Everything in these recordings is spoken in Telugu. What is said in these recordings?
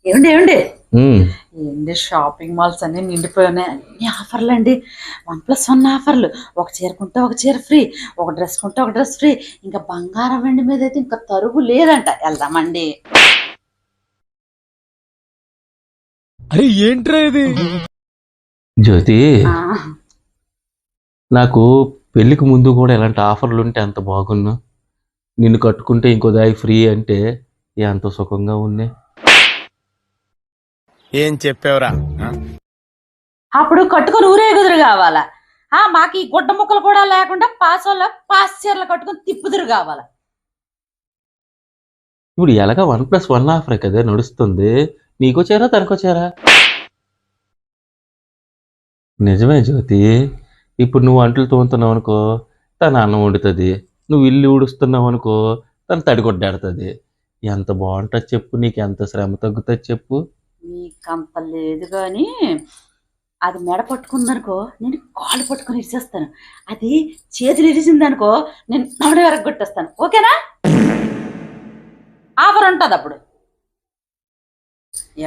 ఏమండి ఏమండి ఏంటి షాపింగ్ మాల్స్ అన్ని నిండిపోయినాయి. అన్ని ఆఫర్లు అండి. 1+1 ఆఫర్లు. ఒక చీర కొంటే ఒక చీర ఫ్రీ, ఒక డ్రెస్ కొంటే ఒక డ్రెస్ ఫ్రీ. ఇంకా బంగారం వెండి మీద అయితే ఇంకా తరుగు లేదంట. వెళ్దామండి. అరే ఏంట్రా ఇది? జ్యోతి, నాకు పెళ్లికి ముందు కూడా ఇలాంటి ఆఫర్లు ఉంటే అంత బాగున్నా. నిన్ను కట్టుకుంటే ఇంకో దాయి ఫ్రీ అంటే ఎంత సుఖంగా ఉన్నాయి. ఏం చెప్పావురా? అప్పుడు కట్టుకుని ఊరే కుదురు కావాలా? మాకు ఈ గుడ్డ ముక్కలు కూడా లేకుండా పాస్ చీరలు కట్టుకుని తిప్పుదురు కావాలా? ఇప్పుడు ఎలాగా 1+1 ఆఫర్ కదా నడుస్తుంది. నీకో చీర తనకో చీర. నిజమే జ్యోతి. ఇప్పుడు నువ్వు అంట్లు తోముతున్నావు అనుకో, తను అన్నం వండుతుంది. నువ్వు ఇల్లు ఊడుస్తున్నావు అనుకో, తను తడిగొడ్డాడుతుంది. ఎంత బాగుంటుంది చెప్పు, నీకు ఎంత శ్రమ తగ్గుతుంది చెప్పు. నీకంత లేదు కానీ అది మెడ పట్టుకుందనుకో నేను కాళ్ళు పట్టుకుని ఇచ్చేస్తాను. అది చేతులు ఇరిసిందనుకో నేను నడు ఎరగొట్టేస్తాను. ఓకేనా? ఆఫర్ ఉంటుంది అప్పుడు.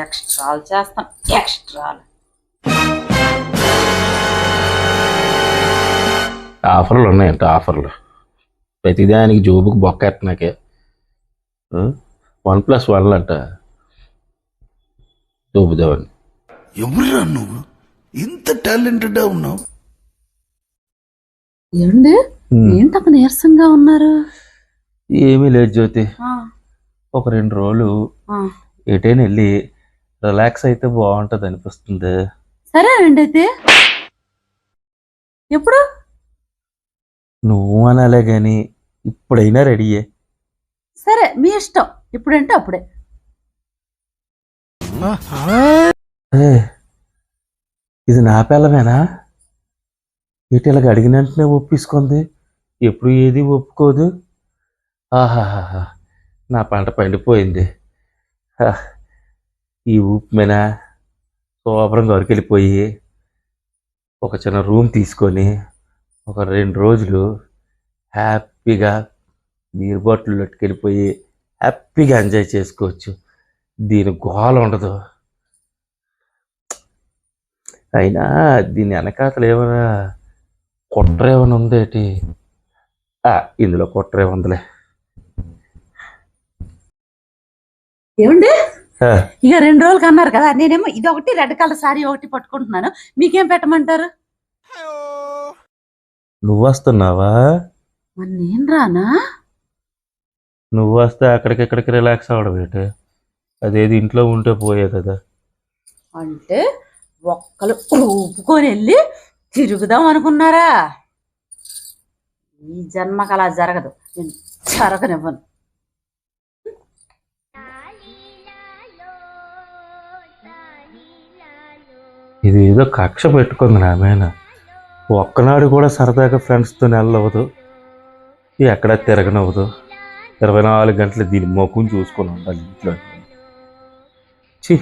ఎక్స్ట్రాలు చేస్తాను. ఎక్స్ట్రాలు ఆఫర్లు ఉన్నాయంట. ఆఫర్లు ప్రతిదానికి జోబుకి బొక్కెట్టనాకే 1+1 అంట. చూపుదామని. ఎవరురా నువ్వు? ఇంత టాలెంటెడ్ ఉన్నావు. ఏమండి ఏంటంత నీరసంగా ఉన్నారు? ఏమీ లేదు జ్యోతి, ఒక 2 రోజులు ఎటైనా వెళ్ళి రిలాక్స్ అయితే బాగుంటుంది అనిపిస్తుంది. సరేనండి. అయితే ఎప్పుడు? నువ్వు అనాలే కానీ ఇప్పుడైనా రెడీయే. సరే మీ ఇష్టం. ఇప్పుడంటే అప్పుడే. ఇది నా పిల్లమేనా? ఇటీలాగా అడిగిన వెంటనే ఒప్పించుకుంది. ఎప్పుడు ఏది ఒప్పుకోదు. ఆహాహా, నా పంట పండిపోయింది. ఈ ఊపి మీద శుభ్రంగా వరకెళ్ళిపోయి ఒక చిన్న రూమ్ తీసుకొని ఒక 2 రోజులు హ్యాపీగా నీరు బాటిల్ పట్టుకెళ్ళిపోయి హ్యాపీగా ఎంజాయ్ చేసుకోవచ్చు. దీని గోల ఉండదు. అయినా దీని వెనకాతలు ఏమైనా కుట్ర ఏమైనా ఉందేటి? ఇందులో కుట్ర ఏముందిలే. ఏమండి ఇక 2 రోజులకి అన్నారు కదా, నేనేమో ఇది ఒకటి రెడ్ కలర్ సారీ ఒకటి పట్టుకుంటున్నాను. మీకేం పెట్టమంటారు? నువ్వు వస్తున్నావా? మరి నేను రానా? నువ్వు వస్తే అక్కడికి రిలాక్స్ అవ్వడం ఏంటి? అదేది ఇంట్లో ఉంటే పోయే కదా. అంటే ఒక్కలు ఊపుకొని వెళ్ళి తిరుగుదాం అనుకున్నారా? ఈ జన్మకు అలా జరగదు. నేను జరగనివ్వను. ఇది ఏదో కక్ష పెట్టుకుంది నా మీద. ఒక్కనాడు కూడా సరదాగా ఫ్రెండ్స్తో వెళ్ళవదు, ఎక్కడ తిరగనవ్వదు. 24 గంటలు దీని మొఖం చూసుకొని ఉండాలి ఇంట్లో. ఛీ,